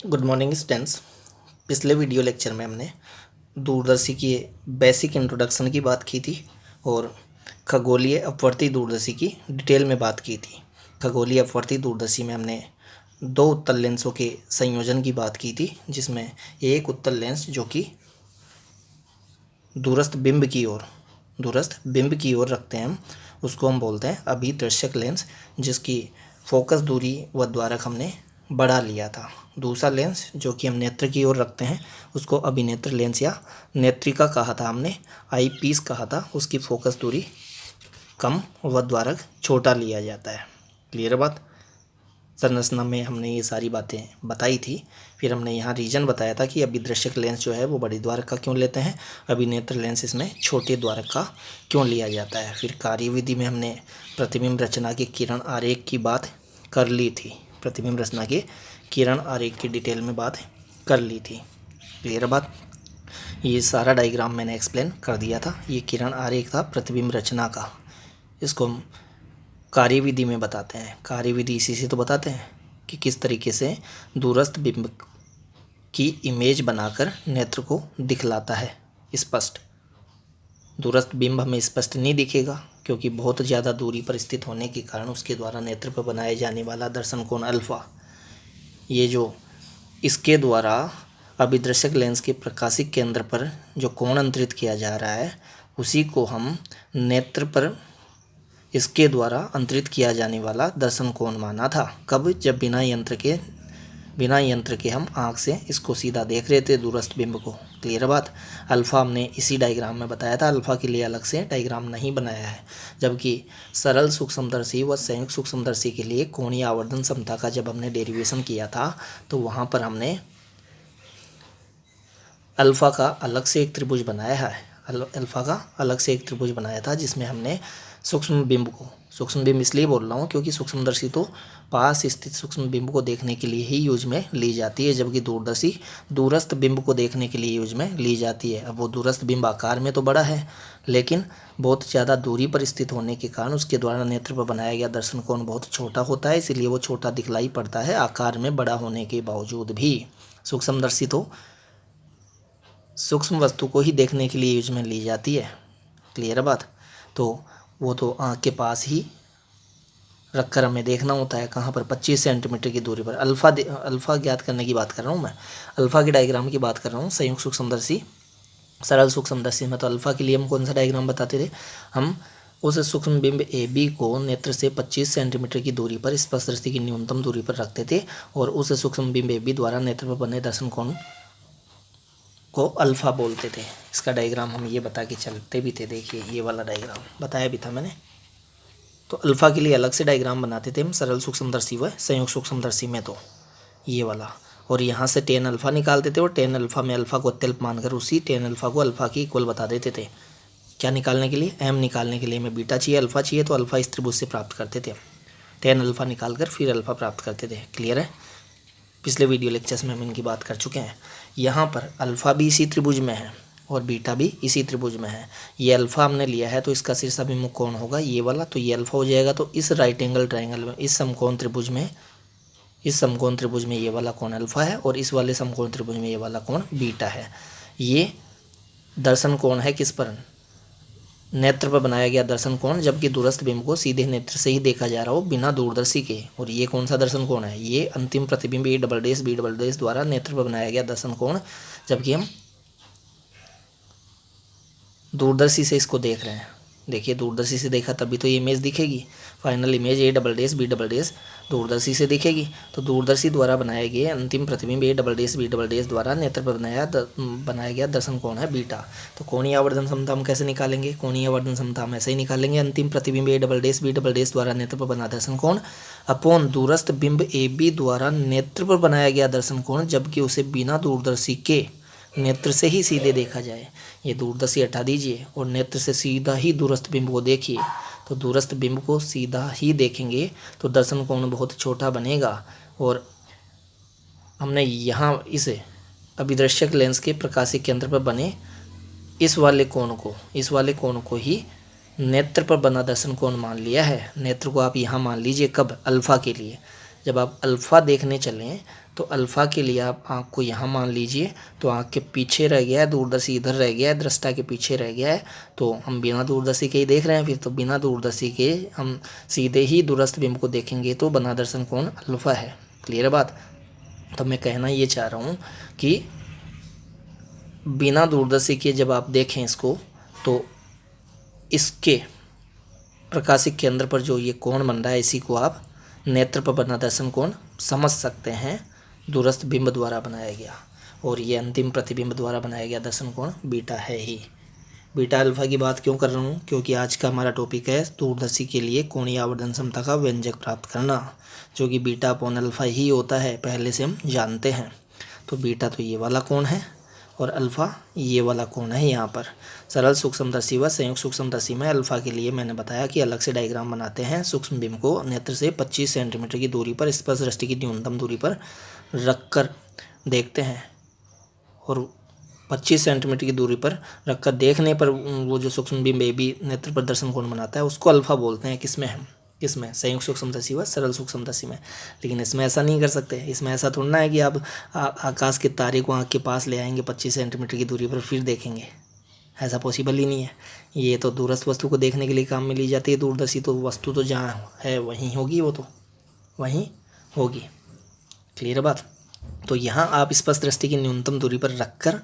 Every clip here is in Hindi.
Good morning students. पिछले वीडियो लेक्चर में हमने दूरदर्शी की बेसिक इंट्रोडक्शन की बात की थी और खगोलीय अपवर्ती दूरदर्शी की डिटेल में बात की थी। खगोलीय अपवर्ती दूरदर्शी में हमने दो उत्तल लेंसों के संयोजन की बात की थी, जिसमें एक उत्तल लेंस जो कि दूरस्थ बिंब की ओर रखते हैं हम, उसको हम बोलते हैं अभिदर्शक लेंस, जिसकी फोकस दूरी व द्वारक हमने बढ़ा लिया था। दूसरा लेंस जो कि हम नेत्र की ओर रखते हैं उसको अभिनेत्र लेंस या नेत्रिका कहा था हमने, आई पीस कहा था। उसकी फोकस दूरी कम व द्वारक छोटा लिया जाता है। क्लियर बात। संरचना में हमने ये सारी बातें बताई थी। फिर हमने यहाँ रीजन बताया था कि अभिदर्शक लेंस जो है वो बड़ी द्वारक का क्यों लेते हैं, अभिनेत्र लेंस इसमें छोटे द्वारक का क्यों लिया जाता है। फिर कार्यविधि में हमने प्रतिबिंब रचना के किरण आरेख की बात कर ली थी। प्रतिबिंब रचना के किरण आरेख की डिटेल में बात कर ली थी। क्लियर बात। ये सारा डायग्राम मैंने एक्सप्लेन कर दिया था। ये किरण आरेख था प्रतिबिंब रचना का। इसको हम कार्यविधि में बताते हैं। कार्यविधि इसी से तो बताते हैं कि किस तरीके से दूरस्थ बिंब की इमेज बनाकर नेत्र को दिखलाता है स्पष्ट। दूरस्थ बिंब हमें स्पष्ट नहीं दिखेगा क्योंकि बहुत ज़्यादा दूरी पर स्थित होने के कारण उसके द्वारा नेत्र पर बनाए जाने वाला दर्शन कोण अल्फा, ये जो इसके द्वारा अभिदर्शक लेंस के प्रकाशिक केंद्र पर जो कोण अंतरित किया जा रहा है उसी को हम नेत्र पर इसके द्वारा अंतरित किया जाने वाला दर्शन कोण माना था। कब? जब बिना यंत्र के हम आँख से इसको सीधा देख रहे थे दूरस्थ बिंब को। क्लियर बात। अल्फ़ा हमने इसी डायग्राम में बताया था, अल्फ़ा के लिए अलग से डायग्राम नहीं बनाया है। जबकि सरल सूक्ष्मदर्शी व संयुक्त सूक्ष्मदर्शी के लिए कोणीय आवर्धन क्षमता का जब हमने डेरिवेशन किया था तो वहाँ पर हमने अल्फ़ा का अलग से एक त्रिभुज बनाया है। अल्फ़ा का अलग से एक त्रिभुज बनाया था जिसमें हमने सूक्ष्म बिंब इसलिए बोल रहा हूँ क्योंकि सूक्ष्मदर्शी तो पास स्थित सूक्ष्म बिंब को देखने के लिए ही यूज में ली जाती है, जबकि दूरदर्शी दूरस्थ बिंब को देखने के लिए यूज में ली जाती है। अब वो दूरस्थ बिंब आकार में तो बड़ा है लेकिन बहुत ज़्यादा दूरी पर स्थित होने के कारण उसके द्वारा नेत्र पर बनाया गया दर्शन कोण बहुत छोटा होता है, इसलिए वो छोटा दिखलाई पड़ता है आकार में बड़ा होने के बावजूद भी। सूक्ष्मदर्शी तो सूक्ष्म वस्तु को ही देखने के लिए यूज में ली जाती है। क्लियर बात। तो वो तो आँख के पास ही रखकर हमें देखना होता है, कहाँ पर 25 सेंटीमीटर की दूरी पर। अल्फ़ा ज्ञात करने की बात कर रहा हूँ मैं, अल्फ़ा के डायग्राम की बात कर रहा हूँ। संयुक्त सूक्ष्मदर्शी सरल सूक्ष्मदर्शी में तो अल्फ़ा के लिए हम कौन सा डायग्राम बताते थे, हम उस सूक्ष्म बिंब ए बी को नेत्र से 25 सेंटीमीटर की दूरी पर स्पर्शदृष्टि की न्यूनतम दूरी पर रखते थे और उस सूक्ष्म बिंब ए बी द्वारा नेत्र पर बने दर्शन कोण को अल्फ़ा बोलते थे। इसका डायग्राम हम ये बता के चलते भी थे, देखिए ये वाला डायग्राम बताया भी था मैंने। तो अल्फ़ा के लिए अलग से डायग्राम बनाते थे हम सरल सूक्ष्मदर्शी व संयुक्त सूक्ष्मदर्शी में, तो ये वाला। और यहाँ से टेन अल्फ़ा निकालते थे और टेन अल्फ़ा में अल्फ़ा को अत्यल्प मानकर उसी टेन अल्फ़ा को अल्फ़ा की इक्वल बता देते थे। क्या निकालने के लिए? एम निकालने के लिए। हमें बीटा चाहिए, अल्फ़ा चाहिए, तो अल्फ़ा इस त्रिभुज से प्राप्त करते थे। टेन अल्फ़ा निकाल कर फिर अल्फ़ा प्राप्त करते थे। क्लियर है। पिछले वीडियो लेक्चर्स में हम इनकी बात कर चुके हैं। यहाँ पर अल्फ़ा भी इसी त्रिभुज में है और बीटा भी इसी त्रिभुज में है। ये अल्फ़ा हमने लिया है तो इसका शीर्षाभिमुख कोण होगा ये वाला, तो ये अल्फ़ा हो जाएगा। तो इस राइट एंगल ट्रायंगल में इस समकोण त्रिभुज में ये वाला कोण अल्फ़ा है और इस वाले समकोण त्रिभुज में ये वाला कोण बीटा है। ये दर्शन कोण है किस पर? नेत्र पर बनाया गया दर्शन कोण, जबकि दूरस्थ बिंब को सीधे नेत्र से ही देखा जा रहा हो बिना दूरदर्शी के। और ये कौन सा दर्शन कोण है? ये अंतिम प्रतिबिंब A double dash B double dash द्वारा नेत्र पर बनाया गया दर्शन कोण, जबकि हम दूरदर्शी से इसको देख रहे हैं। देखिए दूरदर्शी से देखा तभी तो ये इमेज दिखेगी। Final image A double dash B double dash दूरदर्शी से दिखेगी। तो दूरदर्शी द्वारा बनाए गए अंतिम प्रतिबिंब A double dash B double dash द्वारा नेत्र पर बनाया गया दर्शन कोण है बीटा। तो कोणीय आवर्धन क्षमता हम कैसे निकालेंगे? कोणीय आवर्धन क्षमता हम ऐसे ही निकालेंगे, अंतिम प्रतिबिंब A double dash B double dash द्वारा नेत्र पर बना दर्शन कोण अपॉन दूरस्थ बिंब ए बी द्वारा नेत्र पर बनाया गया दर्शन कोण, जबकि उसे बिना दूरदर्शी के नेत्र से ही सीधे देखा जाए। ये दूरदर्शी हटा दीजिए और नेत्र से सीधा ही दूरस्थ बिंब को देखिए। तो दूरस्थ बिंब को सीधा ही देखेंगे तो दर्शन कोण बहुत छोटा बनेगा। और हमने यहाँ इस अभिदर्शक लेंस के प्रकाशिक केंद्र पर बने इस वाले कोण को ही नेत्र पर बना दर्शन कोण मान लिया है। नेत्र को आप यहाँ मान लीजिए कब? अल्फ़ा के लिए। जब आप अल्फ़ा देखने चलें तो अल्फ़ा के लिए आप आँख को यहाँ मान लीजिए, तो आँख के पीछे रह गया है, दूरदर्शी इधर रह गया है, दृष्टा के पीछे रह गया है, तो हम बिना दूरदर्शी के ही देख रहे हैं फिर, तो बिना दूरदर्शी के हम सीधे ही दूरस्थ बिंब को देखेंगे तो बना दर्शन कोण अल्फ़ा है। क्लियर है बात? तो मैं कहना ये चाह रहा हूँ कि बिना दूरदर्शी के जब आप देखें इसको, तो इसके प्रकाशिक केंद्र पर जो ये कोण बन रहा है, इसी को आप नेत्र पर बना दर्शन कोण समझ सकते हैं, दूरस्थ बिंब द्वारा बनाया गया, और ये अंतिम प्रतिबिंब द्वारा बनाया गया दर्शन कोण बीटा है ही। बीटा अल्फा की बात क्यों कर रहा हूँ? क्योंकि आज का हमारा टॉपिक है दूरदर्शी के लिए कोणीय आवर्धन क्षमता का व्यंजक प्राप्त करना, जो कि बीटा अपॉन अल्फा ही होता है, पहले से हम जानते हैं। तो बीटा तो ये वाला कोण है और अल्फ़ा ये वाला कोण है यहाँ पर। सरल सूक्ष्मदर्शी व संयुक्त सूक्ष्मदर्शी में अल्फ़ा के लिए मैंने बताया कि अलग से डायग्राम बनाते हैं। सूक्ष्म बिंब को नेत्र से 25 सेंटीमीटर की दूरी पर स्पर्श दृष्टि की न्यूनतम दूरी पर रखकर देखते हैं, और 25 सेंटीमीटर की दूरी पर रखकर देखने पर वो जो सूक्ष्म बिंब भी नेत्र पर दर्शन कोण बनाता है उसको अल्फ़ा बोलते हैं। किसमें संयुक्त सूक्ष्मदर्शी व सरल सूक्ष्मदर्शी में। लेकिन इसमें ऐसा नहीं कर सकते। इसमें ऐसा थोड़ा है कि आप आकाश के तारे को आँख के पास ले आएंगे 25 सेंटीमीटर की दूरी पर फिर देखेंगे, ऐसा पॉसिबल ही नहीं है। ये तो दूरस्थ वस्तु को देखने के लिए काम में ली जाती है दूरदर्शी, तो वस्तु तो जहाँ है वहीं होगी, वो तो वहीं होगी। क्लियर बात? तो यहाँ आप स्पर्श दृष्टि की न्यूनतम दूरी पर रखकर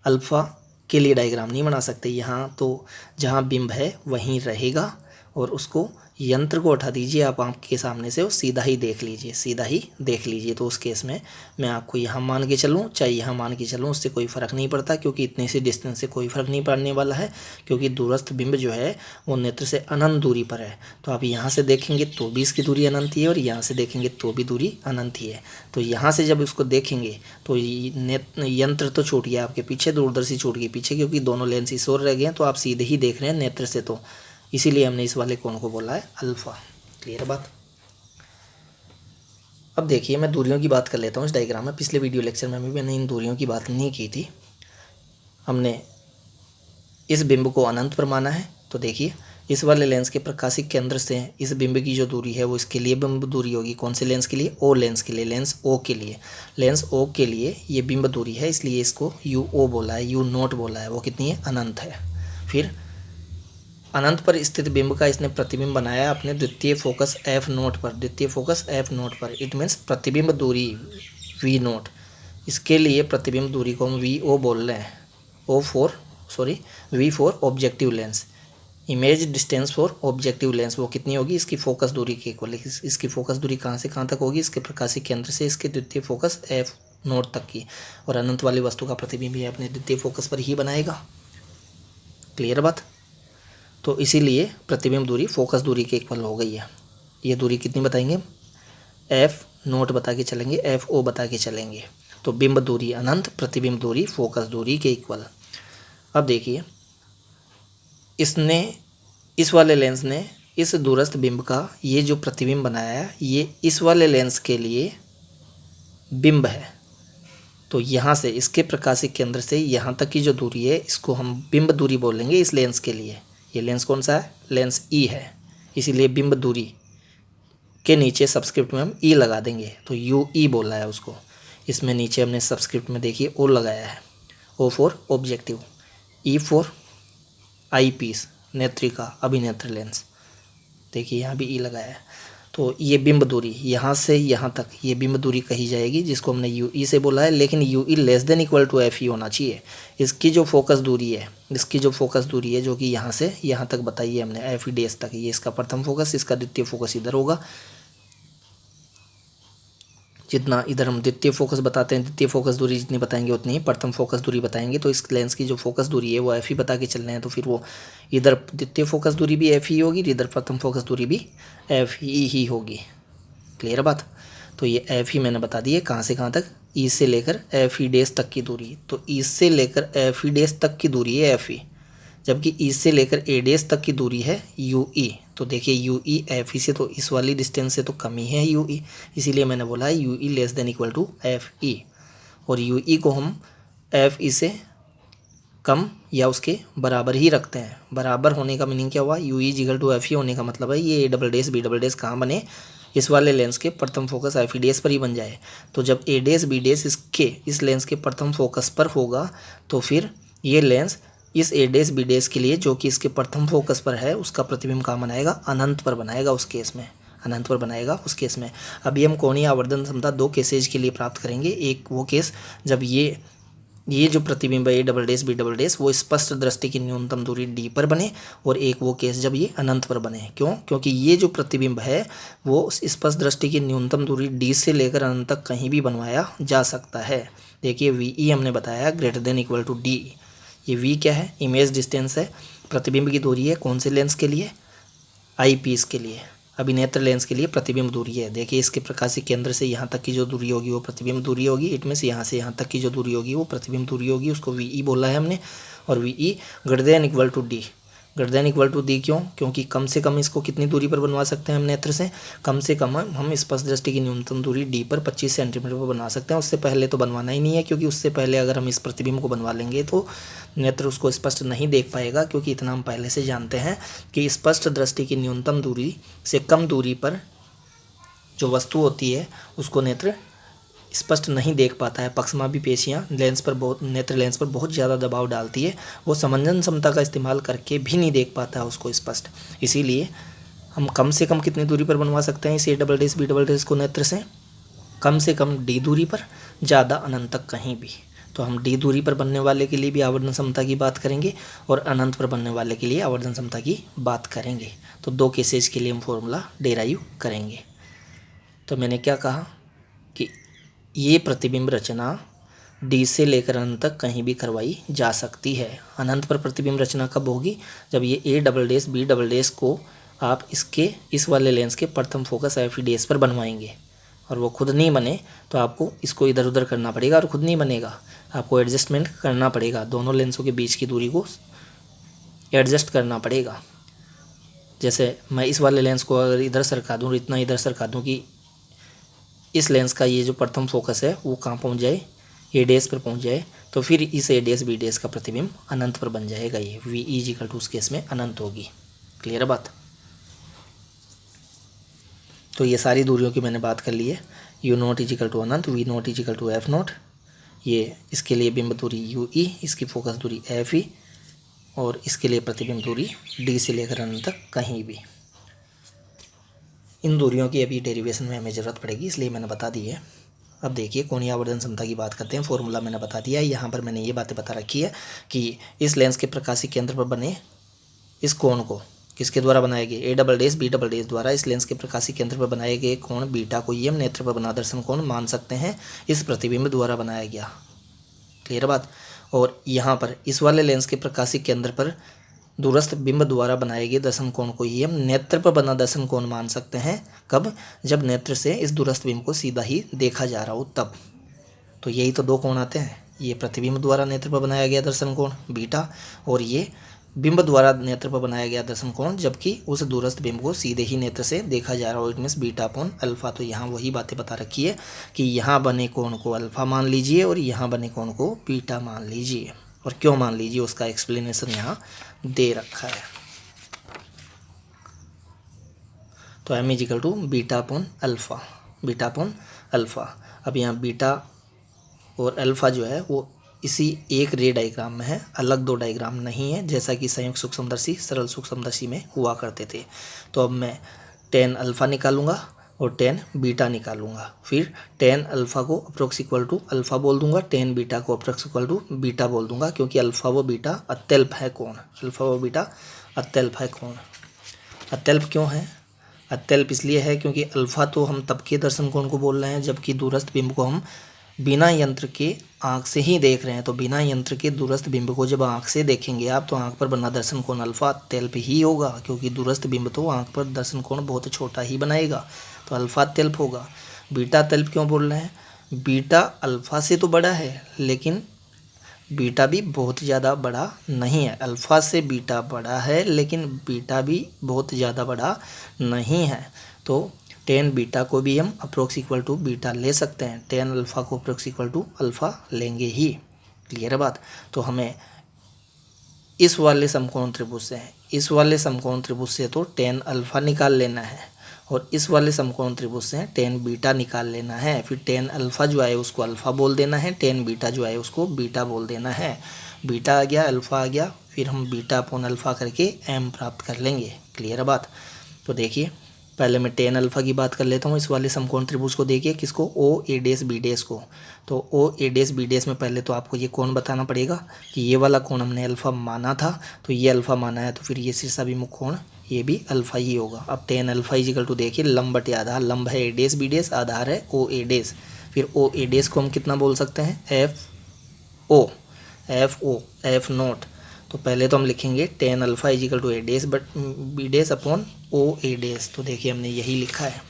अल्फ़ा के लिए डायग्राम नहीं बना सकते। यहाँ तो जहाँ बिंब है वहीं रहेगा, और उसको यंत्र को उठा दीजिए आप आँख के सामने से, और सीधा ही देख लीजिए। तो उस केस में मैं आपको यहाँ मान के चलूँ चाहे यहाँ मान के चलूँ, उससे कोई फ़र्क नहीं पड़ता, क्योंकि इतने से डिस्टेंस से कोई फ़र्क नहीं पड़ने वाला है, क्योंकि दूरस्थ बिंब जो है वो नेत्र से अनंत दूरी पर है। तो आप यहाँ से देखेंगे तो भी इसकी दूरी अनंत ही है, और यहाँ से देखेंगे तो भी दूरी अनंत ही है। तो यहाँ से जब उसको देखेंगे तो यंत्र तो छूट गया आपके पीछे, दूरदर्शी छूट गई पीछे, क्योंकि दोनों लेंस इस ओर रह गए हैं, तो आप सीधे ही देख रहे हैं नेत्र से, तो इसीलिए हमने इस वाले कोण को बोला है अल्फ़ा। क्लियर बात? अब देखिए मैं दूरियों की बात कर लेता हूँ इस डायग्राम में। पिछले वीडियो लेक्चर में भी मैंने इन दूरियों की बात नहीं की थी। हमने इस बिंब को अनंत पर माना है। तो देखिए इस वाले लेंस के प्रकाशिक केंद्र से इस बिंब की जो दूरी है वो इसके लिए बिंब दूरी होगी। कौन से लेंस के लिए? ओ लेंस के लिए, लेंस ओ के लिए। लेंस ओ के लिए ये बिंब दूरी है, इसलिए इसको यू ओ बोला है, यू नोट बोला है। वो कितनी है? अनंत है। फिर अनंत पर स्थित बिंब का इसने प्रतिबिंब बनाया अपने द्वितीय फोकस एफ नोट पर। इट मीन्स प्रतिबिंब दूरी वी नोट। इसके लिए प्रतिबिंब दूरी को हम वी ओ बोल रहे हैं। V for objective lens. Image distance for objective lens वो कितनी होगी? इसकी फोकस दूरी के इक्वल। इसकी फोकस दूरी कहाँ से कहाँ तक होगी? इसके प्रकाशिक केंद्र से इसके द्वितीय फोकस एफ नोट तक की। और अनंत वाली वस्तु का प्रतिबिंब ही अपने द्वितीय फोकस पर ही बनाएगा। क्लियर बात? तो इसीलिए प्रतिबिंब दूरी फोकस दूरी के इक्वल हो गई है। ये दूरी कितनी बताएंगे? एफ नोट बता के चलेंगे, एफ ओ बता के चलेंगे। तो बिंब दूरी अनंत, प्रतिबिंब दूरी फोकस दूरी के इक्वल। अब देखिए इस वाले लेंस ने इस दूरस्थ बिंब का ये जो प्रतिबिंब बनाया है, ये इस वाले लेंस के लिए बिंब है। तो यहाँ से इसके प्रकाशिक केंद्र से यहाँ तक की जो दूरी है इसको हम बिंब दूरी बोलेंगे इस लेंस के लिए। ये लेंस कौन सा है? लेंस ई है। इसीलिए बिंब दूरी के नीचे सबस्क्रिप्ट में हम ई लगा देंगे, तो यू ई बोला है उसको। इसमें नीचे हमने सबस्क्रिप्ट में देखिए ओ लगाया है। O for objective, E for eyepiece, नेत्रिका, अभिनेत्र लेंस। देखिए यहाँ भी ई लगाया है। तो ये बिंब दूरी यहाँ से यहाँ तक ये बिंब दूरी कही जाएगी, जिसको हमने यू ई से बोला है। लेकिन U E less than equal to F E होना चाहिए। इसकी जो फोकस दूरी है जो कि यहाँ से यहाँ तक बताइए हमने, एफ ई डेस तक, ये इसका प्रथम फोकस, इसका द्वितीय फोकस इधर होगा। जितना इधर हम द्वितीय फोकस बताते हैं, द्वितीय फोकस दूरी जितनी बताएंगे उतनी ही प्रथम फोकस दूरी बताएंगे। तो इस लेंस की जो फोकस दूरी है वो एफ ई बता के चल रहे हैं, तो फिर वो इधर द्वितीय फोकस दूरी भी एफ ई होगी, इधर प्रथम फोकस दूरी भी एफ ई ही होगी। क्लियर बात? तो ये एफ ई मैंने बता दी है कहाँ से कहाँ तक, ई से लेकर एफ ई डेस तक की दूरी। तो ई से लेकर एफ ई डेस तक की दूरी है एफ ई, जबकि ई से लेकर ए डेस तक की दूरी है यू ई। तो देखिए यू ई एफ ई से तो इस वाली डिस्टेंस से तो कम ही है यू ई, इसीलिए मैंने बोला है U E less than equal to F E. और यू ई को हम एफ ई से कम या उसके बराबर ही रखते हैं। बराबर होने का मीनिंग क्या हुआ? U E equal to F E होने का मतलब है ये A double dash B double dash कहाँ बने? इस वाले लेंस के प्रथम फोकस एफ ई डैश पर ही बन जाए। तो जब ए डैश बी डैश इस लेंस के प्रथम फोकस पर होगा तो फिर ये लेंस इस ए डैश बी डैश के लिए जो कि इसके प्रथम फोकस पर है उसका प्रतिबिंब कहाँ बनाएगा, अनंत पर बनाएगा उस केस में, अनंत पर बनाएगा उस केस में। अभी हम कोणीय आवर्धन क्षमता दो केसेज के लिए प्राप्त करेंगे। एक वो केस जब ये जो प्रतिबिंब है A double dash B double dash वो स्पष्ट दृष्टि की न्यूनतम दूरी डी पर बने, और एक वो केस जब ये अनंत पर बने। क्यों? क्योंकि ये जो प्रतिबिंब है वो स्पष्ट दृष्टि की न्यूनतम दूरी डी से लेकर अनंत तक कहीं भी बनवाया जा सकता है। देखिए वी ई हमने बताया greater than equal to D. ये वी क्या है? इमेज डिस्टेंस है, प्रतिबिंब की दूरी है। कौन से लेंस के लिए? आई पीस के लिए, अभिनेत्र लेंस के लिए प्रतिबिंब दूरी है। देखिए इसके प्रकाशिक केंद्र से यहाँ तक की जो दूरी होगी वो प्रतिबिंब दूरी होगी। इट मीन्स यहाँ से यहाँ तक की जो दूरी होगी वो प्रतिबिंब दूरी होगी। उसको वी ई बोला है हमने। और V E greater than equal to D, greater than equal to D क्यों? क्योंकि कम से कम इसको कितनी दूरी पर बनवा सकते हैं हम नेत्र से? कम से कम हम स्पष्ट दृष्टि की न्यूनतम दूरी डी पर 25 सेंटीमीटर पर बनवा सकते हैं। उससे पहले तो बनवाना ही नहीं है, क्योंकि उससे पहले अगर हम इस प्रतिबिंब को बनवा लेंगे तो नेत्र उसको स्पष्ट नहीं देख पाएगा। क्योंकि इतना हम पहले से जानते हैं कि स्पष्ट दृष्टि की न्यूनतम दूरी से कम दूरी पर जो वस्तु होती है उसको नेत्र स्पष्ट नहीं देख पाता है। पक्षमापी पेशियाँ नेत्र लेंस पर बहुत ज़्यादा दबाव डालती है, वो समंजन क्षमता का इस्तेमाल करके भी नहीं देख पाता है उसको स्पष्ट। इसीलिए हम कम से कम कितनी दूरी पर बनवा सकते हैं इस A double dash B double dash को नेत्र से? कम से कम डी दूरी पर, ज़्यादा अनंत तक कहीं भी। तो हम डी दूरी पर बनने वाले के लिए भी आवर्धन क्षमता की बात करेंगे और अनंत पर बनने वाले के लिए आवर्धन क्षमता की बात करेंगे। तो दो केसेज के लिए हम फॉर्मूला डेराइव करेंगे। तो मैंने क्या कहा कि ये प्रतिबिंब रचना डी से लेकर अनंत तक कहीं भी करवाई जा सकती है। अनंत पर प्रतिबिंब रचना कब होगी? जब ये A double dash B double dash को आप इस वाले लेंस के प्रथम फोकस एफ ई डैश पर बनवाएंगे और वो खुद नहीं बने तो आपको इसको इधर उधर करना पड़ेगा, और खुद नहीं बनेगा आपको एडजस्टमेंट करना पड़ेगा। दोनों लेंसों के बीच की दूरी को एडजस्ट करना पड़ेगा। जैसे मैं इस वाले लेंस को अगर इधर सरका दूँ, इतना इधर सरका दूँ कि इस लेंस का ये जो प्रथम फोकस है वो कहाँ पहुँच जाए, ए डैश पर पहुँच जाए, तो फिर इस ए डैश बी डैश का प्रतिबिंब अनंत पर बन जाएगा। ये वी ई इक्वल टू उस केस में अनंत होगी। क्लियर है बात? तो ये सारी दूरियों की मैंने बात कर ली है। यू नॉट इजिकल टू अनंत, V naught is equal to F naught, ये इसके लिए बिंब दूरी यू ई, इसकी फोकस दूरी एफ ई, और इसके लिए प्रतिबिंब दूरी डी से लेकर अनंत तक कहीं भी। इन दूरियों की अभी डेरिवेशन में हमें ज़रूरत पड़ेगी, इसलिए मैंने बता दी है। अब देखिए कोणीय आवर्धन क्षमता की बात करते हैं। फॉर्मूला मैंने बता दिया है। यहाँ पर मैंने ये बातें बता रखी है कि इस लेंस के प्रकाशिक केंद्र पर बने इस कोण को किसके द्वारा बनाए गए? A double dash B double dash द्वारा इस लेंस के प्रकाशिक केंद्र पर बनाए गए कोण बीटा को ये हम नेत्र पर बना दर्शन कोण मान सकते हैं, इस प्रतिबिंब द्वारा बनाया गया। क्लियर बात? और यहाँ पर इस वाले लेंस के प्रकाशिक केंद्र पर दूरस्थ बिंब द्वारा बनाए गए दर्शन कोण को ही हम नेत्र पर बना दर्शन कोण मान सकते हैं। कब? जब नेत्र से इस दूरस्थ बिंब को सीधा ही देखा जा रहा हो तब। तो यही तो दो कोण आते हैं, ये प्रतिबिंब द्वारा नेत्र पर बनाया गया दर्शन कोण बीटा, और ये बिंब द्वारा नेत्र पर बनाया गया दर्शन कोण जबकि उस दूरस्थ बिंब को सीधे ही नेत्र से देखा जा रहा हो। It means beta upon alpha. तो यहाँ वही बातें बता रखी है कि यहाँ बने कोण को अल्फा मान लीजिए और यहाँ बने कोण को बीटा मान लीजिए। और क्यों मान लीजिए उसका एक्सप्लेनेशन यहाँ दे रखा है। तो M is equal to beta upon alpha, beta upon alpha. अब यहाँ बीटा और अल्फा जो है वो इसी एक रे डायग्राम में है, अलग दो डायग्राम नहीं है, जैसा कि संयुक्त सूक्ष्मदर्शी सरल सूक्ष्मदर्शी में हुआ करते थे। तो अब मैं टेन अल्फ़ा निकालूंगा और टेन बीटा निकालूंगा, फिर टेन अल्फ़ा को अप्रोक्स इक्वल टू अल्फ़ा बोल दूंगा, टेन बीटा को अप्रोक्स इक्वल टू बीटा बोल दूंगा, क्योंकि अल्फ़ा व बीटा अत्यल्प है कोण, अल्फ़ा व बीटा अत्यल्प है कोण। अत्यल्प क्यों है? अत्यल्प इसलिए है क्योंकि अल्फ़ा तो हम तब के दर्शन कोण को बोल रहे हैं जबकि दूरस्थ बिंब को हम बिना यंत्र के आँख से ही देख रहे हैं। तो बिना यंत्र के दूरस्थ बिंब को जब आँख से देखेंगे आप तो आँख पर बना दर्शन कोण अल्फा अत्यल्प ही होगा, क्योंकि दूरस्थ बिंब तो आँख पर दर्शन कोण बहुत छोटा ही बनाएगा, तो अल्फा अत्यल्प होगा। बीटा अत्यल्प क्यों बोल रहे हैं? बीटा अल्फा से तो बड़ा है लेकिन बीटा भी बहुत ज़्यादा बड़ा नहीं है। अल्फ़ा से बीटा बड़ा है लेकिन बीटा भी बहुत ज़्यादा बड़ा नहीं है। तो टेन बीटा को भी हम अप्रोक्स इक्वल टू बीटा ले सकते हैं, टेन अल्फ़ा को अप्रोक्स इक्वल टू अल्फ़ा लेंगे ही। क्लियर है बात? तो हमें इस वाले समकोण त्रिभुज से तो टेन अल्फ़ा निकाल लेना है और इस वाले समकोण त्रिभुज से टेन बीटा निकाल लेना है। फिर टेन अल्फ़ा जो आए उसको अल्फ़ा बोल देना है, टेन बीटा जो आए उसको बीटा बोल देना है। बीटा आ गया, अल्फ़ा आ गया, फिर हम बीटा अपॉन अल्फ़ा करके एम प्राप्त कर लेंगे। क्लियर है बात। तो देखिए पहले मैं टेन अल्फ़ा की बात कर लेता हूँ इस वाले समकोण त्रिभुज को। देखिए किसको, ओ ए डेस बी डेस को। तो ओ ए डेस बी डेस में पहले तो आपको ये कोण बताना पड़ेगा कि ये वाला कोण हमने अल्फ़ा माना था, तो ये अल्फ़ा माना है, तो फिर ये शीर्षाभिमुख कोण ये भी अल्फ़ा ही होगा। अब टेन अल्फ़ा इजिकल टू देखिए लंब बटे आधार, लंब है ए डेस बी डेस, आधार है ओ ए डेस। फिर ओ ए डेस को हम कितना बोल सकते हैं, एफ ओ एफ नोट। तो पहले तो हम लिखेंगे tan alpha is equal to A dash but B dash upon O A dash. तो देखिए हमने यही लिखा है,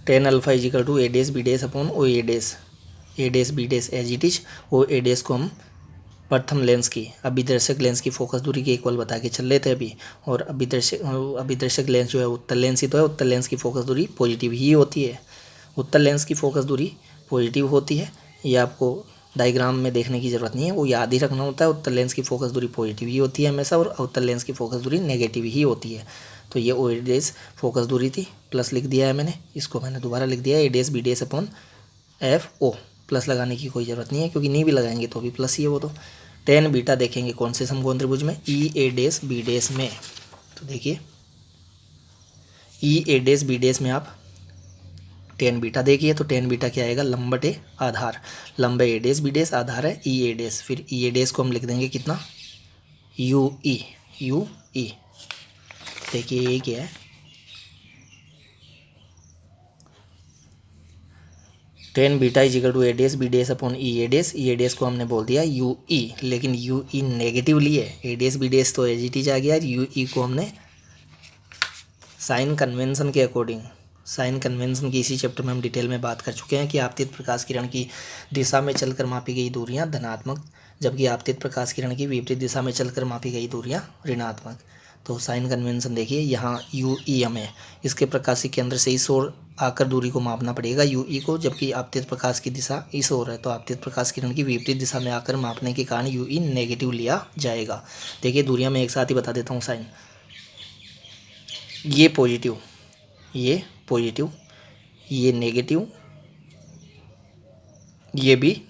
tan alpha is equal to A dash B dash upon O A dash B dash as it is. O A dash को हम प्रथम लेंस की अभिदर्शक लेंस की फोकस दूरी के इक्वल बता के चल रहे थे अभी। और अभिदर्शक लेंस जो है उत्तल लेंस ही तो है, उत्तल लेंस की फोकस दूरी पॉजिटिव ही होती है। उत्तल लेंस की फोकस दूरी पॉजिटिव होती है, ये आपको डायग्राम में देखने की ज़रूरत नहीं है, वो याद ही रखना होता है। उत्तल लेंस की फोकस दूरी पॉजिटिव ही होती है हमेशा, और उत्तल लेंस की फोकस दूरी नेगेटिव ही होती है। तो ये ओ ए डेस फोकस दूरी थी, प्लस लिख दिया है मैंने, इसको मैंने दोबारा लिख दिया है A dash B dash upon F O. Plus लगाने की कोई ज़रूरत नहीं है क्योंकि नहीं भी लगाएंगे तो भी प्लस ही है वो। तो टेन बीटा देखेंगे कौन से समकोण त्रिभुज में, ई ए डेस बी डेस में। तो देखिए ई ए डेस बी डेस में आप टेन बीटा देखिए, तो टेन बीटा क्या आएगा, लंब बटे आधार, लंब ए डेस बी डेस, आधार है ई ए डेस। फिर ई ए डेस को हम लिख देंगे कितना, यू ई। देखिए ये क्या है, tan beta is equal to A dash B dash upon E A dash को हमने बोल दिया यू ई, लेकिन यू ई नेगेटिव लिए, ए डेस बी डेस तो एज इट इज आ गया, यू ई को हमने साइन कन्वेंशन के अकॉर्डिंग, साइन कन्वेंशन की इसी चैप्टर में हम डिटेल में बात कर चुके हैं कि आपतित प्रकाश किरण की दिशा में चलकर मापी गई दूरियां धनात्मक, जबकि आपतित प्रकाश किरण की विपरीत दिशा में चलकर मापी गई दूरियां ऋणात्मक। तो साइन कन्वेंशन देखिए यहाँ यू ई हमें इसके प्रकाशीय केंद्र से इस ओर आकर दूरी को मापना पड़ेगा यू ई को, जबकि आपतित प्रकाश की दिशा इस ओर है, तो आपतित प्रकाश किरण की विपरीत दिशा में आकर मापने के कारण यू ई नेगेटिव लिया जाएगा। देखिए दूरियां मैं एक साथ ही बता देता हूँ साइन, ये पॉजिटिव, ये नेगेटिव, ये भी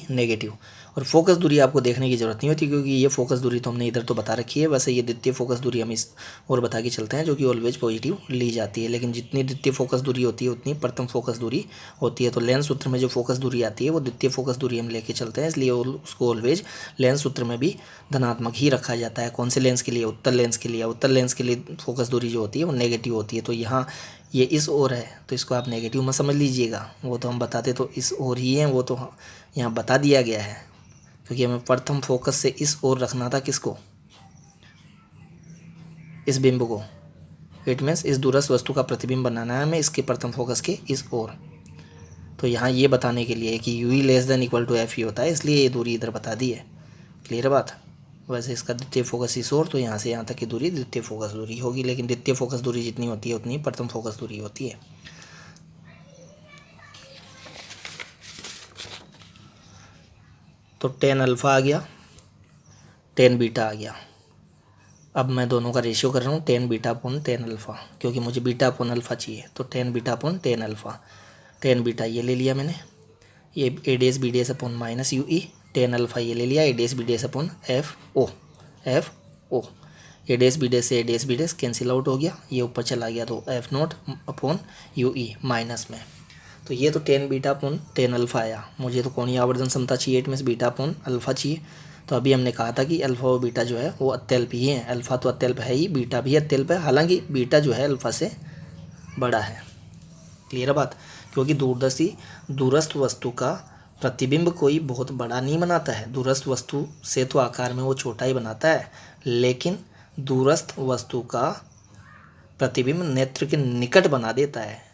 नेगेटिव। और फोकस दूरी आपको देखने की ज़रूरत नहीं होती क्योंकि ये फोकस दूरी तो हमने इधर तो बता रखी है। वैसे ये द्वितीय फोकस दूरी हम इस और बता के चलते हैं जो कि ऑलवेज पॉजिटिव ली जाती है, लेकिन जितनी द्वितीय फोकस दूरी होती है उतनी प्रथम फोकस दूरी होती है। तो लेंस सूत्र में जो फोकस दूरी आती है वो द्वितीय फोकस दूरी हम लेके चलते हैं, इसलिए उसको ऑलवेज लेंस सूत्र में भी धनात्मक ही रखा जाता है। कौन से लेंस के लिए, उत्तल लेंस के लिए। उत्तल लेंस के लिए फोकस दूरी जो होती है वो नेगेटिव होती है। तो यहाँ ये इस ओर है तो इसको आप नेगेटिव मत समझ लीजिएगा, वो तो हम बताते तो इस ओर ही हैं, वो तो यहाँ बता दिया गया है क्योंकि हमें प्रथम फोकस से इस ओर रखना था, किसको, इस बिंब को। इट मीन्स इस दूरस्थ वस्तु का प्रतिबिंब बनाना है हमें इसके प्रथम फोकस के इस ओर। तो यहाँ ये बताने के लिए कि U E less than equal to F E होता है, इसलिए ये दूरी इधर बता दी है। क्लियर है बात। वैसे इसका द्वितीय फोकस इस ओर, तो यहाँ से यहाँ तक की दूरी द्वितीय फोकस दूरी होगी, लेकिन द्वितीय फोकस दूरी जितनी होती है उतनी प्रथम फोकस दूरी होती है। तो टेन अल्फ़ा आ गया, टेन बीटा आ गया। अब मैं दोनों का रेशियो कर रहा हूँ, tan beta upon tan alpha, क्योंकि मुझे बीटा अपॉन अल्फ़ा चाहिए। तो tan beta upon tan alpha, tan beta ये ले लिया मैंने, ये A dash B dash upon minus U E, tan alpha ये ले लिया, A dash B dash upon F O. A dash B dash से A dash B dash cancel out हो गया, ये ऊपर चला गया, तो F note upon U E minus में। तो ये तो tan beta upon tan alpha आया। मुझे तो कोणीय आवर्धन क्षमता चाहिए, it means beta upon alpha चाहिए। तो अभी हमने कहा था कि अल्फ़ा और बीटा जो है वो अत्यल्प ही है, अल्फ़ा तो अत्यल्प है ही, बीटा भी अत्यल्प है, हालांकि बीटा जो है अल्फ़ा से बड़ा है। क्लियर है बात। क्योंकि दूरस्थ वस्तु का प्रतिबिंब कोई बहुत बड़ा नहीं बनाता है, दूरस्थ वस्तु से तो आकार में वो छोटा ही बनाता है, लेकिन दूरस्थ वस्तु का प्रतिबिंब नेत्र के निकट बना देता है।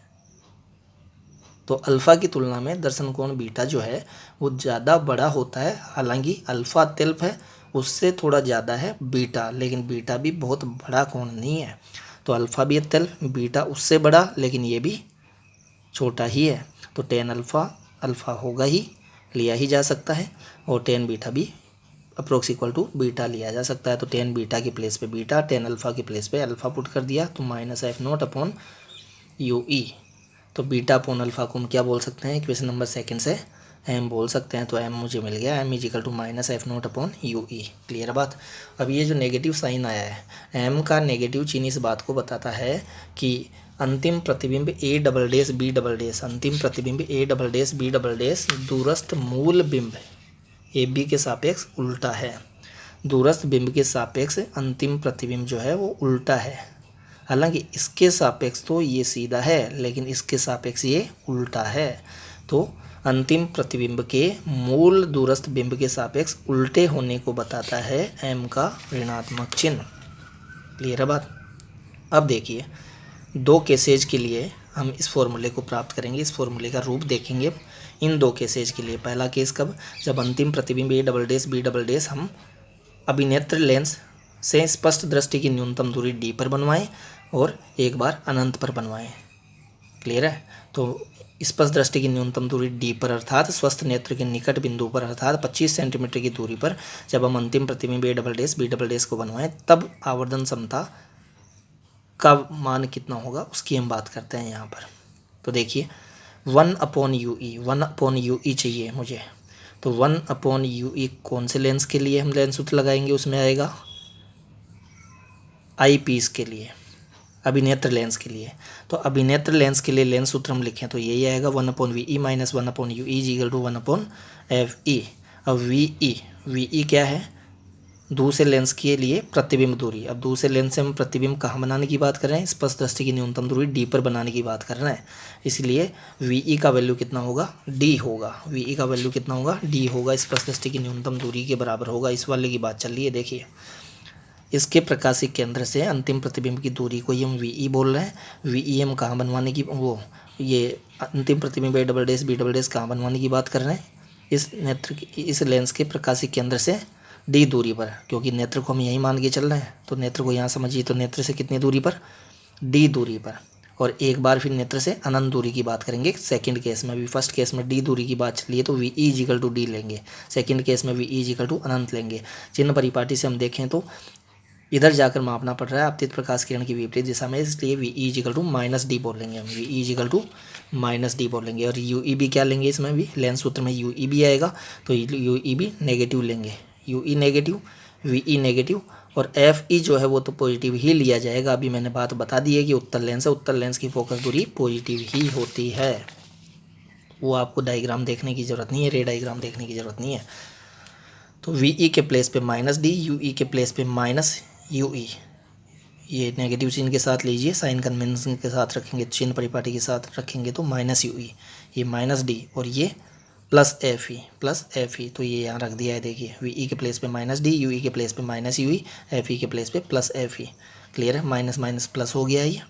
तो अल्फ़ा की तुलना में दर्शन कोण बीटा जो है वो ज़्यादा बड़ा होता है, हालांकि अल्फ़ा अत्यल्प है, उससे थोड़ा ज़्यादा है बीटा, लेकिन बीटा भी बहुत बड़ा कोण नहीं है। तो अल्फ़ा भी अत्यल्प, बीटा उससे बड़ा, लेकिन ये भी छोटा ही है। तो टेन अल्फ़ा होगा ही, लिया ही जा सकता है, और टेन बीटा भी अप्रोक्स इक्वल टू बीटा लिया जा सकता है। तो टेन बीटा की प्लेस पे बीटा, टेन अल्फ़ा की प्लेस पे अल्फ़ा पुट कर दिया, तो minus F note upon U ई। तो बीटा अपॉन अल्फ़ा को हम क्या बोल सकते हैं, इक्वेशन नंबर सेकंड से एम बोल सकते हैं। तो एम मुझे मिल गया, M is equal to minus F note upon U E. Clear बात। अब ये जो नेगेटिव साइन आया है, एम का नेगेटिव चिन्ह इस बात को बताता है कि अंतिम प्रतिबिंब A double dash B double dash, अंतिम प्रतिबिंब A double dash B double dash दूरस्थ मूल बिंब ए बी के सापेक्ष उल्टा है। दूरस्थ बिंब के सापेक्ष अंतिम प्रतिबिंब जो है वो उल्टा है। हालांकि इसके सापेक्ष तो ये सीधा है, लेकिन इसके सापेक्ष ये उल्टा है। तो अंतिम प्रतिबिंब के मूल दूरस्थ बिंब के सापेक्ष उल्टे होने को बताता है एम का ऋणात्मक चिन्ह। क्लियर है बात। अब देखिए, दो केसेज के लिए हम इस फॉर्मूले को प्राप्त करेंगे, इस फॉर्मूले का रूप देखेंगे इन दो केसेज के लिए। पहला केस कब, जब अंतिम प्रतिबिंब A double dash B double dash हम अभिनेत्र लेंस से स्पष्ट दृष्टि की न्यूनतम दूरी डी पर बनवाएं और एक बार अनंत पर बनवाएं। क्लियर है। तो स्पष्ट दृष्टि की न्यूनतम दूरी डी पर अर्थात स्वस्थ नेत्र के निकट बिंदु पर अर्थात 25 सेंटीमीटर की दूरी पर जब हम अंतिम प्रतिबिंब A double dash B double dash को बनवाएं, तब आवर्धन क्षमता का मान कितना होगा उसकी हम बात करते हैं यहाँ पर। तो देखिए 1 अपॉन यू ई, 1 अपॉन यू ई चाहिए मुझे। तो 1 अपॉन यू ई कौन से लेंस के लिए हम लेंस सूत्र लगाएंगे, उसमें आएगा आई पीस के लिए, अभिनेत्र लेंस के लिए। तो अभिनेत्र लेंस के लिए लेंस सूत्र हम लिखें तो यही आएगा 1 upon V E minus 1 upon U E is equal to 1 upon F E. अब वी ई क्या है, दूसरे लेंस के लिए प्रतिबिंब दूरी। अब दूसरे लेंस से हम प्रतिबिंब कहाँ बनाने की बात कर रहे हैं, स्पष्ट दृष्टि की न्यूनतम दूरी डी पर बनाने की बात कर रहे हैं। इसलिए वी का वैल्यू कितना होगा, डी होगा। वी का वैल्यू कितना होगा, डी होगा, स्पष्ट दृष्टि की न्यूनतम दूरी के बराबर होगा। इस वाले की बात चल रही है। देखिए, इसके प्रकाशिक केंद्र से अंतिम प्रतिबिंब की दूरी को ही हम वी बोल रहे हैं। वी हम कहाँ बनवाने की, वो ये अंतिम प्रतिबिंब A double dash B double dash कहाँ बनवाने की बात कर रहे हैं, इस नेत्र इस लेंस के प्रकाशिक केंद्र से डी दूरी पर, क्योंकि नेत्र को हम यही मान के चल रहे हैं। तो नेत्र को यहाँ समझिए, तो नेत्र से कितनी दूरी पर, डी दूरी पर। और एक बार फिर नेत्र से अनंत दूरी की बात करेंगे सेकंड केस में भी। फर्स्ट केस में डी दूरी की बात चली है तो वी इजिकल टू डी लेंगे, सेकंड केस में वी इजिकल टू अनंत लेंगे। चिन्ह परिपाटी से हम देखें तो इधर जाकर मापना पड़ रहा है आपतित प्रकाश किरण की विपरीत दिशा में, इसलिए V is equal to minus D बोलेंगे हम, V is equal to minus D बोलेंगे। और यू ई बी क्या लेंगे, इसमें भी लेंस सूत्र में यू ई बी आएगा, तो यू ई बी नेगेटिव लेंगे, you E negative, V E negative, और एफ ई जो है वो तो पॉजिटिव ही लिया जाएगा। अभी मैंने बात बता दी है कि उत्तर लेंस है, उत्तर लेंस की फोकस दूरी पॉजिटिव ही होती है। वो आपको डायग्राम देखने की ज़रूरत नहीं है, रे डायग्राम देखने की ज़रूरत नहीं है। तो वी ई के प्लेस पे माइनस डी, यू ई के प्लेस पे माइनस यू ई, ये नेगेटिव चिन्ह के साथ लीजिए, साइन कन्वेंशन के साथ रखेंगे, चिन्ह परिपाटी के साथ रखेंगे तो माइनस यू ई, ये माइनस डी, और ये प्लस एफ ई, तो ये यहाँ रख दिया है। देखिए, वी ई के प्लेस पे माइनस डी, यू ई के प्लेस पे माइनस यू ई, एफ ई के प्लेस पे प्लस एफ ई। क्लियर है। माइनस माइनस प्लस हो गया है,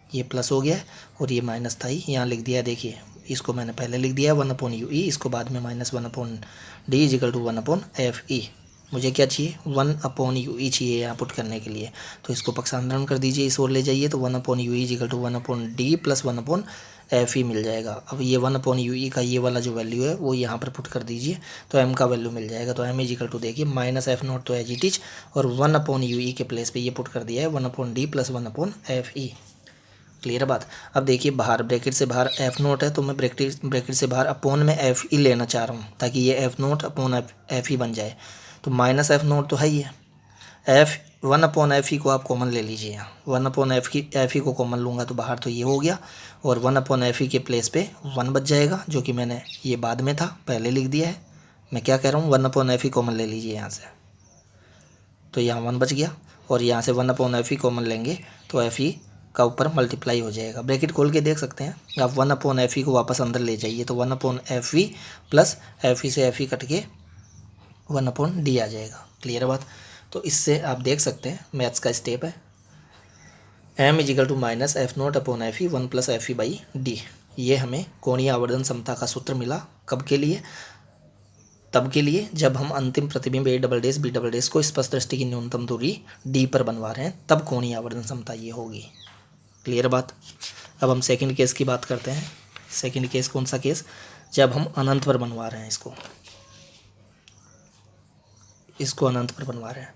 ये प्लस हो गया है, और ये माइनस था ही यहाँ लिख दिया है। देखिए, इसको मैंने पहले लिख दिया है 1 अपॉन यू ई, इसको बाद में minus 1 upon D is equal to 1 upon F E. मुझे क्या चाहिए, 1 अपॉन यू ई चाहिए यहाँ पुट करने के लिए, तो इसको पक्षांतरण कर दीजिए, इस ओर ले जाइए, तो 1 upon U E is equal to 1 upon D plus 1 upon F E मिल जाएगा। अब ये 1 अपॉन यू ई का ये वाला जो वैल्यू है वो यहाँ पर पुट कर दीजिए, तो एम का वैल्यू मिल जाएगा। तो एम इजिकल टू देखिए माइनस एफ नॉट तो एज इट इज, और 1 अपॉन यू ई के प्लेस पे ये पुट कर दिया है 1 upon D plus 1 upon F ई। क्लियर बात। अब देखिए, बाहर ब्रैकेट से बाहर एफ नोट है, तो मैं ब्रैकेट से बाहर अपॉन में एफ ई लेना चाह रहा हूँ, ताकि ये एफ नोट अपॉन एफ ई बन जाए। तो माइनस एफ नोट तो है ही है, एफ 1 अपॉन एफ ई को आप कॉमन ले लीजिए यहाँ, 1 अपॉन एफ ई को कॉमन लूँगा तो बाहर तो ये हो गया, और 1 अपॉन एफ ई के प्लेस पे 1 बच जाएगा, जो कि मैंने ये बाद में था, पहले लिख दिया है। मैं क्या कह रहा हूँ, 1 अपॉन एफ ई कॉमन ले लीजिए यहाँ से, तो यहाँ 1 बच गया, और यहाँ से 1 अपॉन एफ ई कॉमन लेंगे तो एफ ई का ऊपर मल्टीप्लाई हो जाएगा। ब्रैकेट खोल के देख सकते हैं आप, 1 अपॉन एफ ई को वापस अंदर ले जाइए, तो 1 upon F E plus F ई से एफ ई कट के 1 अपॉन डी आ जाएगा। क्लियर बात। तो इससे आप देख सकते हैं मैथ्स का स्टेप है, M is equal to minus F note upon F E 1 plus F E by D. ये हमें कोणीय आवर्धन क्षमता का सूत्र मिला, कब के लिए, तब के लिए जब हम अंतिम प्रतिबिंब A double dash B double dash को स्पष्ट दृष्टि की न्यूनतम दूरी डी पर बनवा रहे हैं, तब कोणीय आवर्धन क्षमता ये होगी। क्लियर बात। अब हम सेकंड केस की बात करते हैं। सेकंड केस कौन सा केस, जब हम अनंत पर बनवा रहे हैं इसको, इसको अनंत पर बनवा रहे हैं।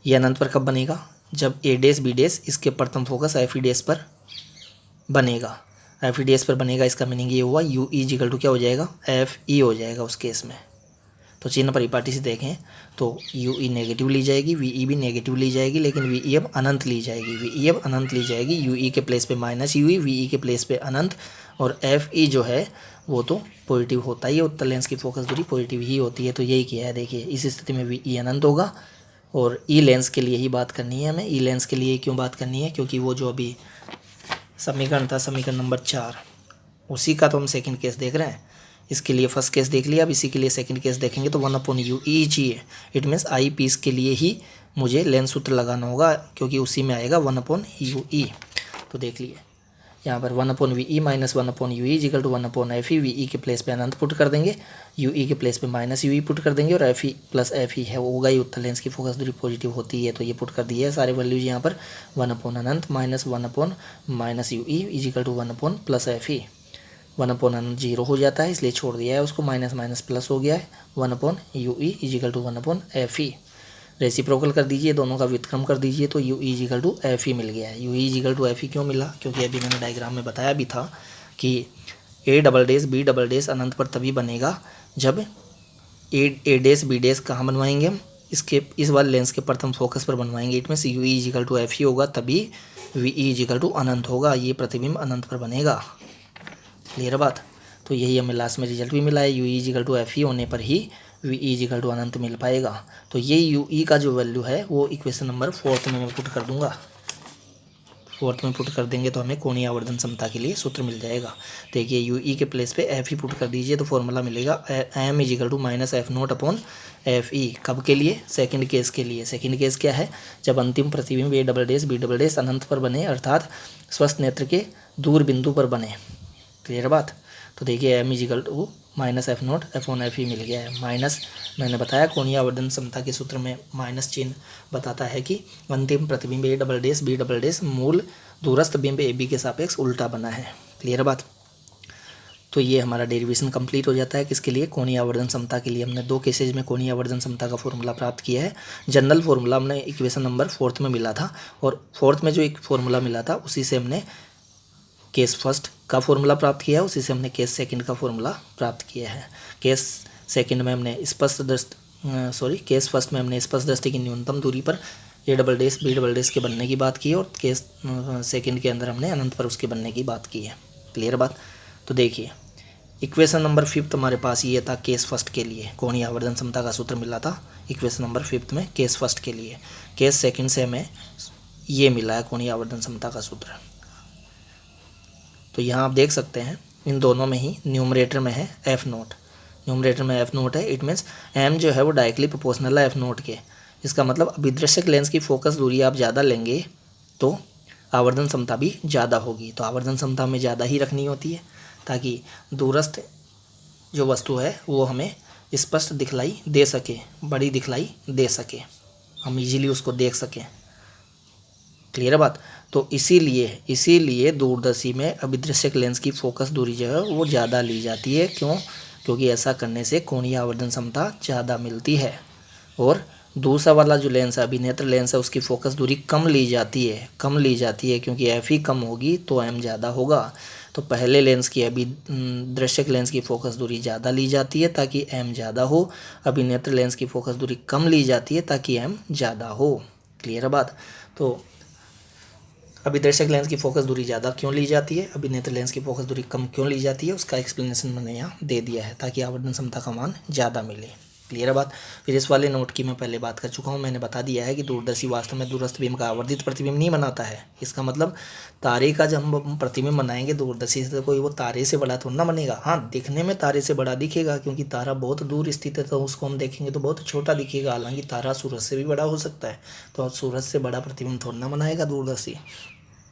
ये अनंत पर कब बनेगा? जब ए डैश बी डैश इसके प्रथम फोकस एफ ई डैश पर बनेगा। एफ ई डैश पर बनेगा, इसका मीनिंग ये हुआ यू ई इक्वल टू क्या हो जाएगा? एफ ई हो जाएगा उस केस में। तो चिन्ह परिपाटी से देखें तो यू ई नेगेटिव ली जाएगी, वी ई भी नेगेटिव ली जाएगी, लेकिन वी ई अब अनंत ली जाएगी। वी ई अब अनंत ली जाएगी, यू ई के प्लेस पे माइनस यू ई, वी ई के प्लेस पे अनंत, और एफ ई जो है वो तो पॉजिटिव होता ही है। उत्तल लेंस की फोकस दूरी पॉजिटिव ही होती है। तो यही किया है, देखिए इस स्थिति में वी ई अनंत होगा। और ई लेंस के लिए ही बात करनी है हमें। ई लेंस के लिए क्यों बात करनी है? क्योंकि वो जो अभी समीकरण था, समीकरण नंबर 4, उसी का तो हम सेकंड केस देख रहे हैं। इसके लिए फर्स्ट केस देख लिया, अब इसी के लिए सेकंड केस देखेंगे। तो 1/u ई चाहिए, इट मीन्स आई पीस के लिए ही मुझे लेंस सूत्र लगाना होगा, क्योंकि उसी में आएगा 1/u ई। तो देख लिए यहाँ पर 1/v E minus 1/u E equal to 1/f E. V E के प्लेस पे अनंत पुट कर देंगे, यू ई के प्लेस पे माइनस यू ई पुट कर देंगे, और एफ ई प्लस एफ ई है वो होगा ही उत्तल लेंस की फोकस दूरी पॉजिटिव होती है। तो ये पुट कर दिए है सारे वैल्यूज यहाँ पर। 1/अनंत माइनस 1/माइनस यू ई इक्वल टू 1/प्लस एफ ई। 1/अनंत 0 हो जाता है, इसलिए छोड़ दिया है उसको, माइनस माइनस प्लस हो गया है। 1/u E equal to 1/f E. Reciprocal कर दीजिए, दोनों का व्युत्क्रम कर दीजिए, तो u E equal to F E मिल गया है। u E equal to F E क्यों मिला? क्योंकि अभी मैंने डायग्राम में बताया भी था कि a double dash B double dash अनंत पर तभी बनेगा जब ए डैश बी डैश कहाँ बनवाएंगे हम? इसके इस वाले लेंस के प्रथम फोकस पर बनवाएंगे। It means u E equal to F E होगा, तभी v ई इक्वल टू अनंत होगा, ये प्रतिबिंब अनंत पर बनेगा। क्लियर बात? तो यही हमें लास्ट में रिजल्ट भी मिला है, U E equal to F E होने पर ही वी ई इक्वल टू अनंत मिल पाएगा। तो ये यू ई का जो वैल्यू है वो इक्वेशन नंबर 4 में मैं पुट कर दूंगा। 4 में पुट कर देंगे तो हमें कोणीय आवर्धन समता के लिए सूत्र मिल जाएगा। देखिए यू ई के प्लेस पे एफ ई पुट कर दीजिए, तो फॉर्मूला मिलेगा M is equal to minus F note upon F E. कब के लिए? सेकंड केस के लिए। सेकंड केस क्या है? जब अंतिम प्रतिबिंब A double dash B double dash अनंत पर बने, अर्थात स्वस्थ नेत्र के दूर बिंदु पर बने। क्लियर बात? तो देखिए M is equal to minus F note upon F E मिल गया है। माइनस, मैंने बताया कोणीय आवर्धन समता के सूत्र में माइनस चिन्ह बताता है कि अंतिम प्रतिबिंब A double dash B double dash मूल दूरस्थ बिंब ए बी के सापेक्ष उल्टा बना है। क्लियर बात? तो ये हमारा डेरिवेशन कंप्लीट हो जाता है। किसके लिए? कोणीय आवर्धन समता के लिए। हमने 2 केसेज में कोणीय आवर्धन समता का फॉर्मूला प्राप्त किया है। जनरल फॉर्मूला हमने इक्वेशन नंबर 4 में मिला था, और 4 में जो एक फॉर्मूला मिला था उसी से हमने केस फर्स्ट का फॉर्मूला प्राप्त किया है, उसी से हमने केस सेकंड का फॉर्मूला प्राप्त किया है। केस सेकंड में हमने केस फर्स्ट में हमने स्पष्ट दृष्टि की न्यूनतम दूरी पर A double dash B double dash के बनने की बात की है, और केस सेकंड के अंदर हमने अनंत पर उसके बनने की बात की है। क्लियर बात? तो देखिए इक्वेशन नंबर 5 हमारे पास ये था केस फर्स्ट के लिए, कोणीय आवर्धन समता का सूत्र मिला था इक्वेशन नंबर 5 में केस फर्स्ट के लिए। केस सेकंड से हमें ये मिला है कोणीय आवर्धन समता का सूत्र। तो यहाँ आप देख सकते हैं इन दोनों में ही न्यूमरेटर में है एफ नोट, न्यूमरेटर में एफ नोट है। इट मीन्स एम जो है वो डायरेक्टली प्रोपोर्शनल है एफ नोट के। इसका मतलब अभिदृश्यक लेंस की फोकस दूरी आप ज़्यादा लेंगे तो आवर्धन समता भी ज़्यादा होगी। तो आवर्धन समता में ज़्यादा ही रखनी होती है ताकि दूरस्थ जो वस्तु है वो हमें स्पष्ट दिखलाई दे सके, बड़ी दिखलाई दे सके, हम इजीली उसको देख सकें। क्लियर बात? तो इसीलिए दूरदर्शी में अभिदृश्यक लेंस की फोकस दूरी जो है वो ज़्यादा ली जाती है। क्यों? क्योंकि ऐसा करने से कोणीय आवर्धन समता ज़्यादा मिलती है। और दूसरा वाला जो लेंस है, अभिनेत्र लेंस है, उसकी फोकस दूरी कम ली जाती है, क्योंकि एफ ई कम होगी तो एम ज़्यादा होगा। तो पहले लेंस की अभिदृश्यक लेंस की फोकस दूरी ज़्यादा ली जाती है ताकि एम ज़्यादा हो, अभिनेत्र लेंस की फोकस दूरी कम ली जाती है ताकि एम ज़्यादा हो। क्लियर बात? तो अभिदर्शक लेंस की फोकस दूरी ज़्यादा क्यों ली जाती है, अभिनेत्र लेंस की फोकस दूरी कम क्यों ली जाती है, उसका एक्सप्लेनेशन मैंने यहाँ दे दिया है ताकि आवर्धन क्षमता का मान ज़्यादा मिले। क्लियर है बात? फिर इस वाले नोट की मैं पहले बात कर चुका हूँ, मैंने बता दिया है कि दूरदर्शी वास्तव में दूरस्थ बिंब का आवर्धित प्रतिबिंब नहीं बनाता है। इसका मतलब तारे का जब हम प्रतिबिंब बनाएंगे दूरदर्शी से, तो कोई वो तारे से बड़ा थोड़ा ना बनेगा। हाँ, दिखने में तारे से बड़ा दिखेगा क्योंकि तारा बहुत दूर स्थित है, तो उसको हम देखेंगे तो बहुत छोटा दिखेगा। हालांकि तारा सूरज से भी बड़ा हो सकता है, तो सूरज से बड़ा प्रतिबिंब थोड़ा ना बनाएगा दूरदर्शी।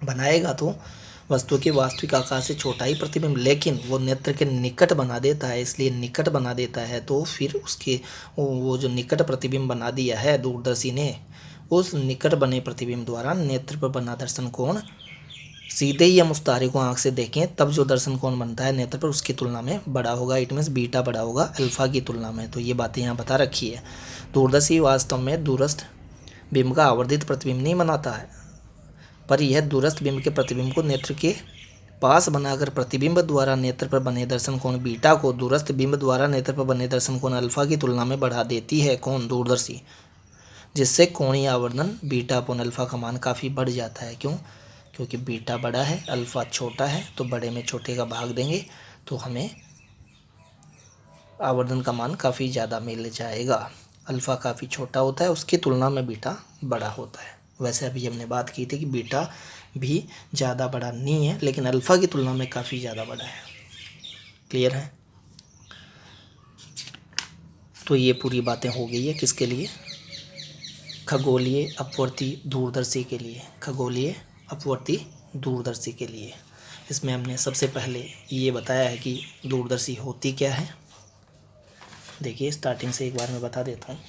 बनाएगा तो वस्तु के वास्तविक आकार से छोटा ही प्रतिबिंब, लेकिन वो नेत्र के निकट बना देता है। इसलिए निकट बना देता है तो फिर उसके वो जो निकट प्रतिबिंब बना दिया है दूरदर्शी ने, उस निकट बने प्रतिबिंब द्वारा नेत्र पर बना दर्शन कोण सीधे ही हम उस तारे को आंख से देखें तब जो दर्शन कोण बनता है नेत्र पर उसकी तुलना में बड़ा होगा। इट मीन्स बीटा बड़ा होगा अल्फा की तुलना में। तो ये बातें यहाँ बता रखी है। दूरदर्शी वास्तव में दूरस्थ बिंब का आवर्धित प्रतिबिंब नहीं बनाता है, पर यह दूरस्थ बिंब के प्रतिबिंब को नेत्र के पास बनाकर प्रतिबिंब द्वारा नेत्र पर बने दर्शन कोण बीटा को दूरस्थ बिंब द्वारा नेत्र पर बने दर्शन कोण अल्फा की तुलना में बढ़ा देती है। कौन? दूरदर्शी। जिससे कोणीय आवर्धन बीटा अपॉन अल्फा का मान काफ़ी बढ़ जाता है। क्यों? क्योंकि बीटा बड़ा है, अल्फा छोटा है, तो बड़े में छोटे का भाग देंगे तो हमें आवर्धन का मान काफ़ी ज़्यादा मिल जाएगा। अल्फ़ा काफ़ी छोटा होता है, उसकी तुलना में बीटा बड़ा होता है। वैसे अभी हमने बात की थी कि बीटा भी ज़्यादा बड़ा नहीं है, लेकिन अल्फ़ा की तुलना में काफ़ी ज़्यादा बड़ा है। क्लियर है? तो ये पूरी बातें हो गई है किसके लिए? खगोलीय अपवर्ती दूरदर्शी के लिए। खगोलीय अपवर्ती दूरदर्शी के लिए। इसमें हमने सबसे पहले ये बताया है कि दूरदर्शी होती क्या है। देखिए, स्टार्टिंग से एक बार मैं बता देता हूँ।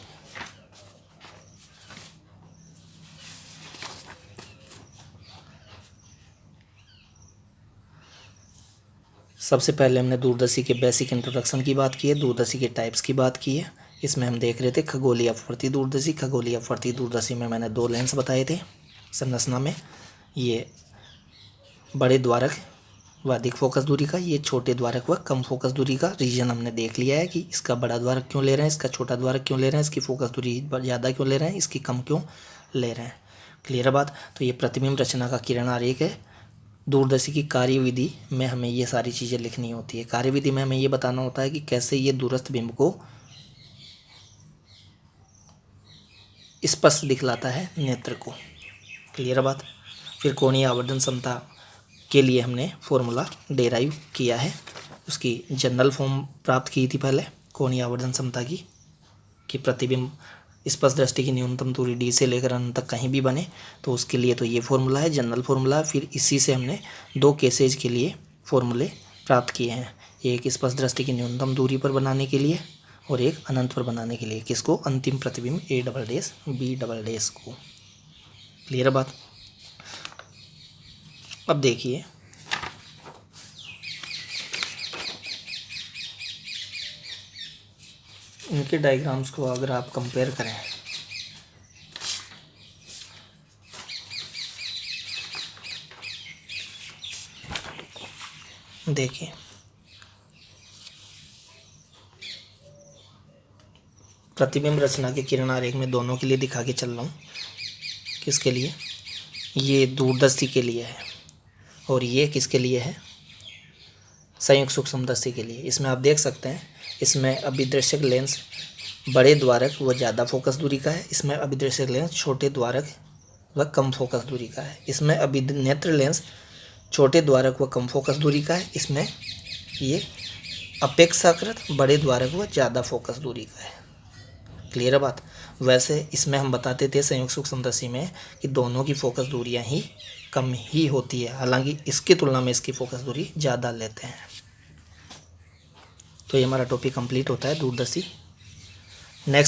सबसे पहले हमने दूरदर्शी के बेसिक इंट्रोडक्शन की बात की है, दूरदर्शी के टाइप्स की बात की है। इसमें हम देख रहे थे खगोलीय अपवर्ती दूरदर्शी। खगोलीय अपवर्ती दूरदर्शी में मैंने 2 लेंस बताए थे संरचना में। ये बड़े द्वारक व अधिक फोकस दूरी का, ये छोटे द्वारक व कम फोकस दूरी का। रीजन हमने देख लिया है कि इसका बड़ा द्वारक क्यों ले रहे हैं, इसका छोटा द्वारक क्यों ले रहे हैं, इसकी फोकस दूरी ज़्यादा क्यों ले रहे हैं, इसकी कम क्यों ले रहे हैं। क्लियर है बात? तो ये प्रतिबिंब रचना का किरण आरेख है। दूरदर्शी की कार्यविधि में हमें ये सारी चीज़ें लिखनी होती है। कार्यविधि में हमें ये बताना होता है कि कैसे ये दूरस्थ बिंब को स्पष्ट दिखलाता है नेत्र को। क्लियर है बात? फिर कोणीय आवर्धन क्षमता के लिए हमने फॉर्मूला डेराइव किया है, उसकी जनरल फॉर्म प्राप्त की थी पहले कोणीय आवर्धन क्षमता की, कि प्रतिबिंब स्पष्ट दृष्टि की न्यूनतम दूरी डी से लेकर अनंत तक कहीं भी बने, तो उसके लिए तो ये फॉर्मूला है, जनरल फॉर्मूला है। फिर इसी से हमने 2 केसेज के लिए फॉर्मूले प्राप्त किए हैं, एक स्पष्ट दृष्टि की न्यूनतम दूरी पर बनाने के लिए और एक अनंत पर बनाने के लिए। किसको? अंतिम प्रतिबिंब A double dash B double dash को। क्लियर है बात? अब देखिए, इनके डायग्राम्स को अगर आप कंपेयर करें, देखिए प्रतिबिंब रचना के किरण आरेख में दोनों के लिए दिखा के चल रहा हूँ। किसके लिए? ये दूरदर्शी के लिए है और ये किसके लिए है? संयुक्त सूक्ष्मदर्शी के लिए। इसमें आप देख सकते हैं, इसमें अभिदर्शक लेंस बड़े द्वारक व ज़्यादा फोकस दूरी का है, इसमें अभिदर्शक लेंस छोटे द्वारक व कम फोकस दूरी का है। इसमें अभिनेत्र लेंस छोटे द्वारक व कम फोकस दूरी का है, इसमें ये अपेक्षाकृत बड़े द्वारक व ज़्यादा फोकस दूरी का है। क्लियर है बात? वैसे इसमें हम बताते थे संयुक्त सूक्ष्मदर्शी में कि दोनों की फोकस दूरियां ही कम ही होती है, हालांकि इसकी तुलना में इसकी फोकस दूरी ज़्यादा लेते हैं। तो ये हमारा टॉपिक कंप्लीट होता है दूरदर्शी